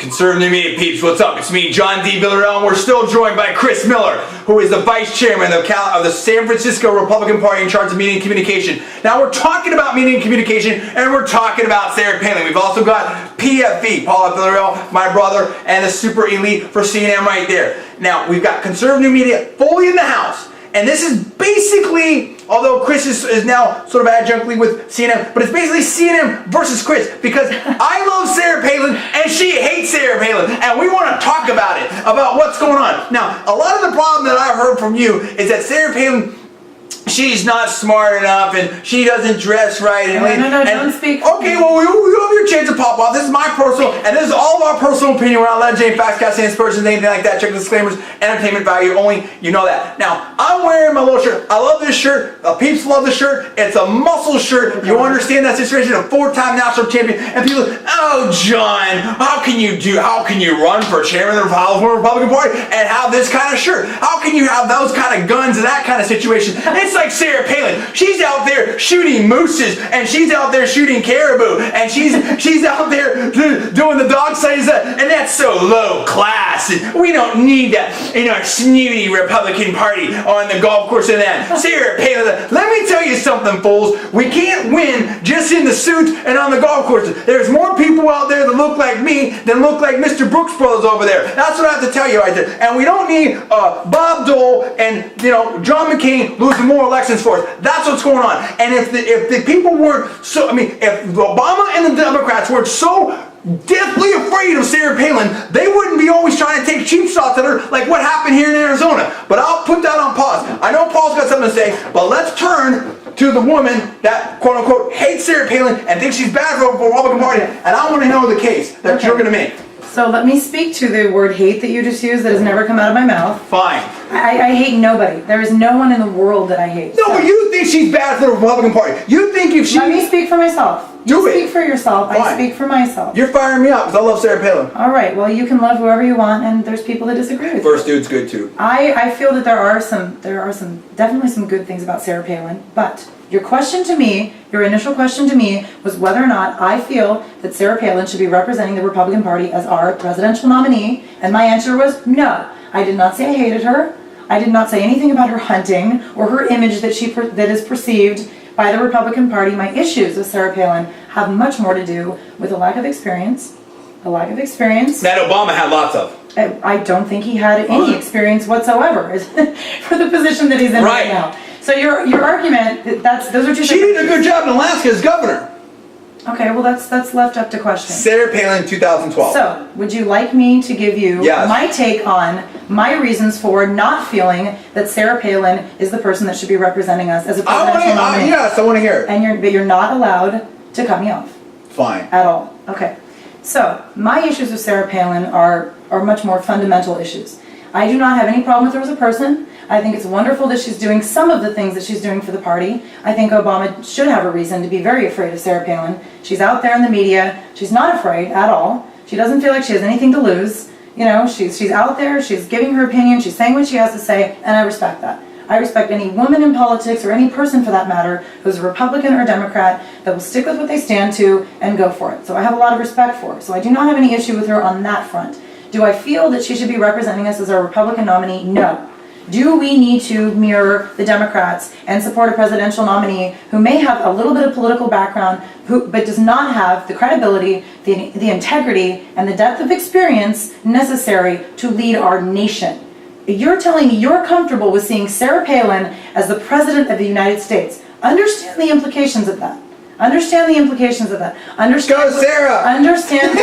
Conservative Media peeps, what's up? It's me, John D. Villarreal, and we're still joined by Chris Miller, who is the Vice Chairman of the San Francisco Republican Party in charge of media and communication. Now, we're talking about media and communication, and we're talking about Sarah Palin. We've also got PFV, Paula Villarreal, my brother, and the super elite for CNN right there. Now, we've got Conservative Media fully in the house. And this is basically, although Chris is now sort of adjunctly with CNN, but it's basically CNN versus Chris, because I love Sarah Palin and she hates Sarah Palin, and we want to talk about it, about what's going on. Now, a lot of the problem that I've heard from you is that Sarah Palin, she's not smart enough and she doesn't dress right. And don't speak. Okay, well, you have your chance to pop off. This is my personal, and this is all of our personal opinion. We're not alleging facts, casting aspersions, anything like that. Check the disclaimers. Entertainment value only. You know that. Now, I'm wearing my little shirt. I love this shirt. The peeps love the shirt. It's a muscle shirt. You understand that situation? A 4-time national champion. And people, oh, John, how can you run for chairman of the Republican Party and have this kind of shirt? How can you have those kind of guns in that kind of situation? It's like Sarah Palin. She's out there shooting mooses, and she's out there shooting caribou, and she's out there doing the dog sightings, and that's so low class. And we don't need that in our snooty Republican Party on the golf course and that. Sarah Palin, let me tell you something, fools. We can't win just in the suits and on the golf courses. There's more people out there that look like me than look like Mr. Brooks Brothers over there. That's what I have to tell you right there. And we don't need Bob Dole and John McCain losing more elections for us. That's what's going on. And if the people weren't so, if Obama and the Democrats weren't so deathly afraid of Sarah Palin, they wouldn't be always trying to take cheap shots at her like what happened here in Arizona. But I'll put that on pause. I know Paul's got something to say, but let's turn to the woman that, quote unquote, hates Sarah Palin and thinks she's bad for the Republican Party. And I want to know the case that you're going to make. So let me speak to the word hate that you just used that has never come out of my mouth. Fine. I hate nobody. There is no one in the world that I hate. No, but you think she's bad for the Republican Party. You think if she... Let me speak for myself. You speak for yourself. Fine. I speak for myself. You're firing me up because I love Sarah Palin. All right. Well, you can love whoever you want, and there's people that disagree with you. First dude's good too. I feel that there are definitely some good things about Sarah Palin, but your initial question to me was whether or not I feel that Sarah Palin should be representing the Republican Party as our presidential nominee, and my answer was no. I did not say I hated her. I did not say anything about her hunting or her image that is perceived by the Republican Party. My issues with Sarah Palin have much more to do with a lack of experience. That Obama had lots of. I don't think he had any experience whatsoever for the position that he's in right now. So your argument, those are two. She did a good job in Alaska as governor. Okay, well that's left up to question. Sarah Palin, 2012. So, would you like me to give you my take on my reasons for not feeling that Sarah Palin is the person that should be representing us as a presidential nominee? Yes, I want to hear it. But you're not allowed to cut me off. Fine. At all. Okay. So, my issues with Sarah Palin are much more fundamental issues. I do not have any problem with her as a person. I think it's wonderful that she's doing some of the things that she's doing for the party. I think Obama should have a reason to be very afraid of Sarah Palin. She's out there in the media. She's not afraid at all. She doesn't feel like she has anything to lose. She's out there. She's giving her opinion. She's saying what she has to say, and I respect that. I respect any woman in politics, or any person for that matter, who's a Republican or a Democrat, that will stick with what they stand to and go for it. So I have a lot of respect for her. So I do not have any issue with her on that front. Do I feel that she should be representing us as our Republican nominee? No. Do we need to mirror the Democrats and support a presidential nominee who may have a little bit of political background, but does not have the credibility, the integrity, and the depth of experience necessary to lead our nation? You're telling me you're comfortable with seeing Sarah Palin as the President of the United States. Understand the implications of that. Understand the implications of that. Go, Sarah! Understand,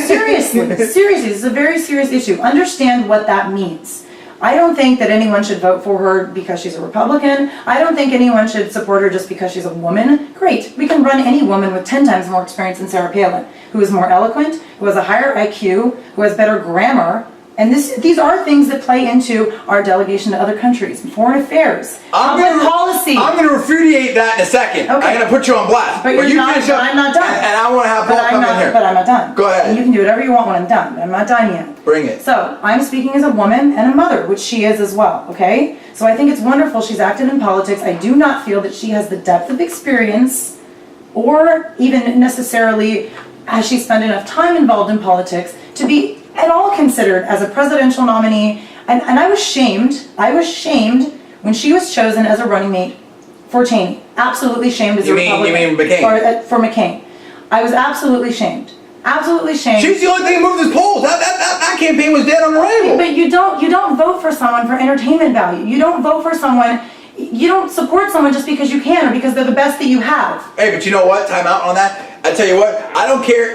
seriously, this is a very serious issue. Understand what that means. I don't think that anyone should vote for her because she's a Republican. I don't think anyone should support her just because she's a woman. Great, we can run any woman with 10 times more experience than Sarah Palin, who is more eloquent, who has a higher IQ, who has better grammar. And these are things that play into our delegation to other countries, foreign affairs, public policy. I'm going to refutate that in a second. Okay. I'm going to put you on blast. But I'm not done. And I want to have Paul come in here. But I'm not done. Go ahead. And you can do whatever you want when I'm done. But I'm not done yet. Bring it. So I'm speaking as a woman and a mother, which she is as well. Okay. So I think it's wonderful she's acted in politics. I do not feel that she has the depth of experience, or even necessarily has she spent enough time involved in politics to be at all considered as a presidential nominee. And I was shamed when she was chosen as a running mate for Cheney. Absolutely shamed as a Republican. You mean McCain? Or for McCain. I was absolutely shamed. Absolutely shamed. She's the only thing that moved his polls. That campaign was dead on arrival. But you don't vote for someone for entertainment value. You don't vote for someone. You don't support someone just because you can or because they're the best that you have. Hey, but you know what? Time out on that. I tell you what. I don't care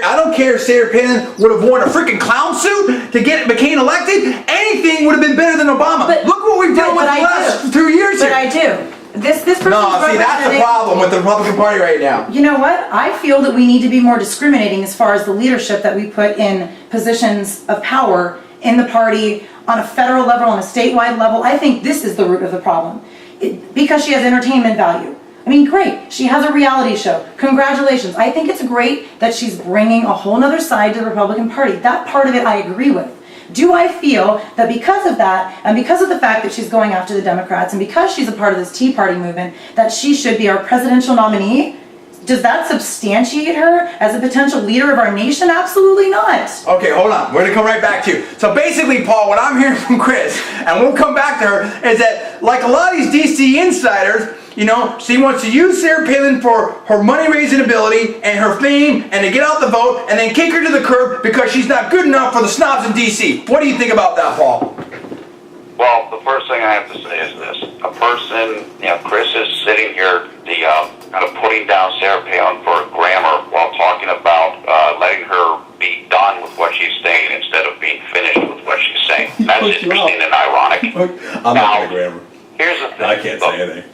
if Sarah Palin would have worn a freaking clown suit to get McCain elected. Anything would have been better than Obama. But, look what we've done with the last 2 years here. But I do. This person's No, see, that's the problem with the Republican Party right now. You know what? I feel that we need to be more discriminating as far as the leadership that we put in positions of power in the party on a federal level, on a statewide level. I think this is the root of the problem. Because she has entertainment value. I mean, great. She has a reality show. Congratulations. I think it's great that she's bringing a whole nother side to the Republican Party. That part of it I agree with. Do I feel that because of that, and because of the fact that she's going after the Democrats, and because she's a part of this Tea Party movement, that she should be our presidential nominee? Does that substantiate her as a potential leader of our nation? Absolutely not. Okay, hold on. We're going to come right back to you. So basically, Paul, what I'm hearing from Chris, and we'll come back to her, is that like a lot of these DC insiders, you know, she wants to use Sarah Palin for her money-raising ability and her fame and to get out the vote and then kick her to the curb because she's not good enough for the snobs in DC. What do you think about that, Paul? Well, the first thing I have to say is this. A person, Chris is sitting here, kind of putting down Sarah Palin for grammar while talking about letting her be done with what she's saying instead of being finished with what she's saying. That's interesting and ironic. I'm not going to grammar. Here's the thing. I can't say anything.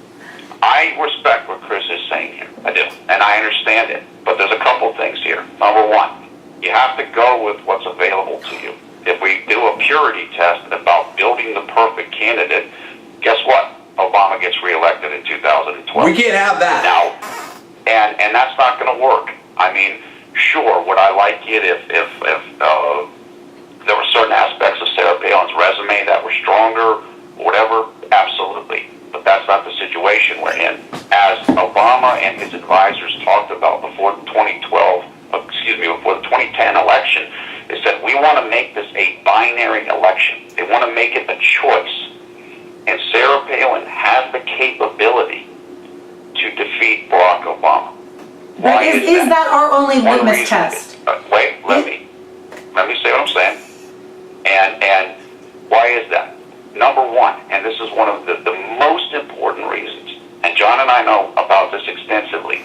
I respect what Chris is saying here. I do. And I understand it. But there's a couple things here. Number one, you have to go with what's available to you. If we do a purity test about building the perfect candidate, guess what? Obama gets reelected in 2012. We can't have that. Now, and that's not going to work. I mean, sure, would I like it if there were certain aspects of Sarah Palin's resume that were stronger, whatever? Absolutely. But that's not the situation we're in. As Obama and his advisors talked about before the 2010 election, they said, we want to make this a binary election. They want to make it a choice. And Sarah Palin has the capability to defeat Barack Obama. Why is that our only litmus test? Wait, let me say what I'm saying. And why is that? Number one, and this is one of the most important reasons, and John and I know about this extensively,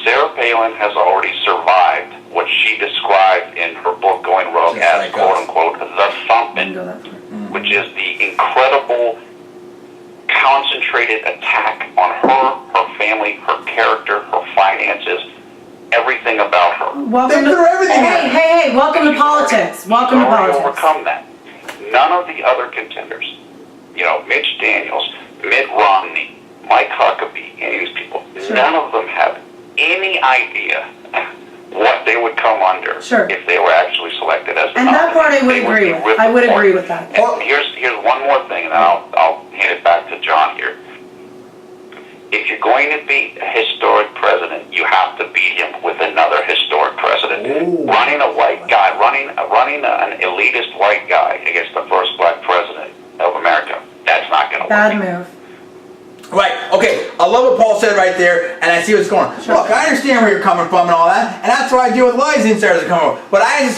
Sarah Palin has already survived what she described in her book Going Rogue as, quote-unquote, the thumping, which is the incredible concentrated attack on her family, her character, her finances, everything about her. Welcome to everything. Hey, welcome to politics. Welcome to politics. Overcome that. None of the other contenders, Mitch Daniels, Mitt Romney, Mike Huckabee, any of these people, none of them have any idea what they would come under if they were actually selected as the nominee. And that part I would agree with. I would agree with that. And here's one more thing, and then I'll hand it back to John here. If you're going to beat a historic president, you have to beat him with another historic president. Ooh. Running a white guy, running an elitist white guy against the first black president of America, that's not going to work. Bad move. Right, okay, I love what Paul said right there, and I see what's going on. Sure. Look, I understand where you're coming from and all that, and that's why I deal with a lot of these insiders that come over. But I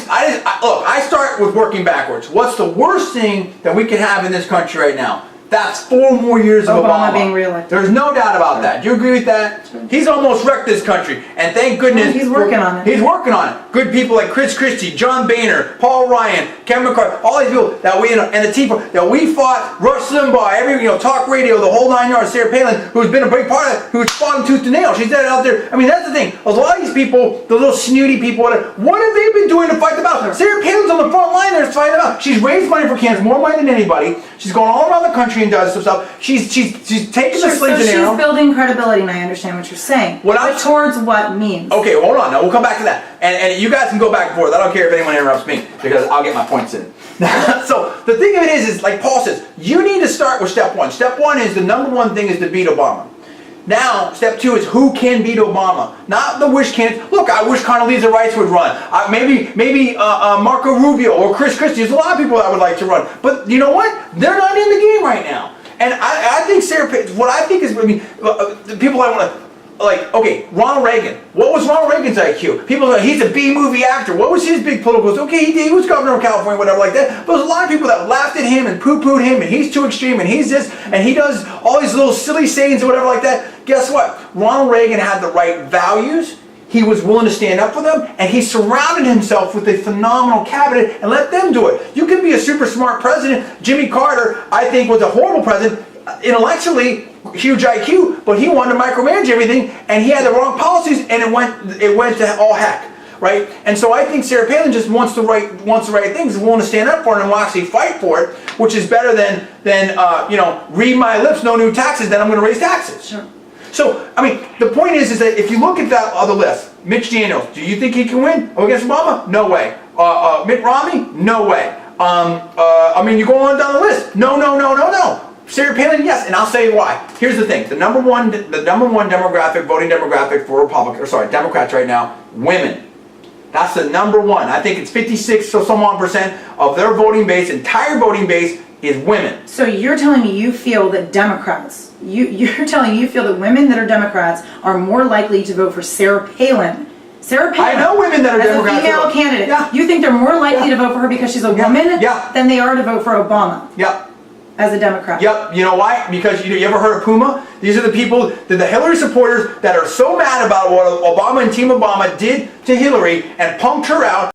start with working backwards. What's the worst thing that we can have in this country right now? That's 4 more years of Obama being reelected. There's no doubt about that. Do you agree with that? Sure. He's almost wrecked this country, and thank goodness he's working on it. He's working on it. Good people like Chris Christie, John Boehner, Paul Ryan, Kevin McCarthy, all these people that we and the team that we fought. Rush Limbaugh, talk radio, the whole 9 yards. Sarah Palin, who's been a big part of it, who's fought him tooth and nail. She's dead out there. I mean, that's the thing. A lot of these people, the little snooty people, what have they been doing to fight the battle? Sarah Palin's on the front line there to fight the battle. She's raised money for cancer, more money than anybody. She's going all around the country and does some stuff. She's taking the slings and arrows. She's building credibility, and I understand what you're saying. But towards what means? Okay, hold on. Now we'll come back to that, and you guys can go back and forth. I don't care if anyone interrupts me because I'll get my points in. So the thing of it is like Paul says, you need to start with step one. Step one is the number one thing is to beat Obama. Now, step 2 is who can beat Obama. Not the wish candidates. Look, I wish Condoleezza Rice would run. Maybe Marco Rubio or Chris Christie. There's a lot of people that would like to run. But you know what? They're not in the game right now. And I think what I think is, the people I want to, like, okay, Ronald Reagan. What was Ronald Reagan's IQ? People say he's a B-movie actor. What was his big political? Okay, he was governor of California, whatever like that. But there's a lot of people that laughed at him and poo-pooed him, and he's too extreme, and he's this, and he does all these little silly sayings or whatever like that. Guess what? Ronald Reagan had the right values. He was willing to stand up for them, and he surrounded himself with a phenomenal cabinet and let them do it. You can be a super smart president. Jimmy Carter, I think, was a horrible president. Intellectually, huge IQ, but he wanted to micromanage everything, and he had the wrong policies, and it went to all heck, right? And so I think Sarah Palin just wants the right things, is willing to stand up for it and will actually fight for it, which is better than read my lips, no new taxes, then I'm going to raise taxes. Sure. So, I mean, the point is that if you look at that other list, Mitch Daniels, do you think he can win against Obama? No way. Mitt Romney? No way. You go on down the list. No. Sarah Palin, yes, and I'll say why. Here's the thing: the number one voting demographic for Democrats right now, women. That's the number one. I think it's 56 or some odd percent of their voting base, entire voting base, is women. So you're telling me you feel that Democrats, you're telling me you feel that women that are Democrats are more likely to vote for Sarah Palin. Sarah Palin. I know women that are Democrats. As a female candidate. Yeah. You think they're more likely to vote for her because she's a woman than they are to vote for Obama? Yep. As a Democrat. Yep. You know why? Because you ever heard of Puma? These are the people, the Hillary supporters that are so mad about what Obama and Team Obama did to Hillary and punked her out.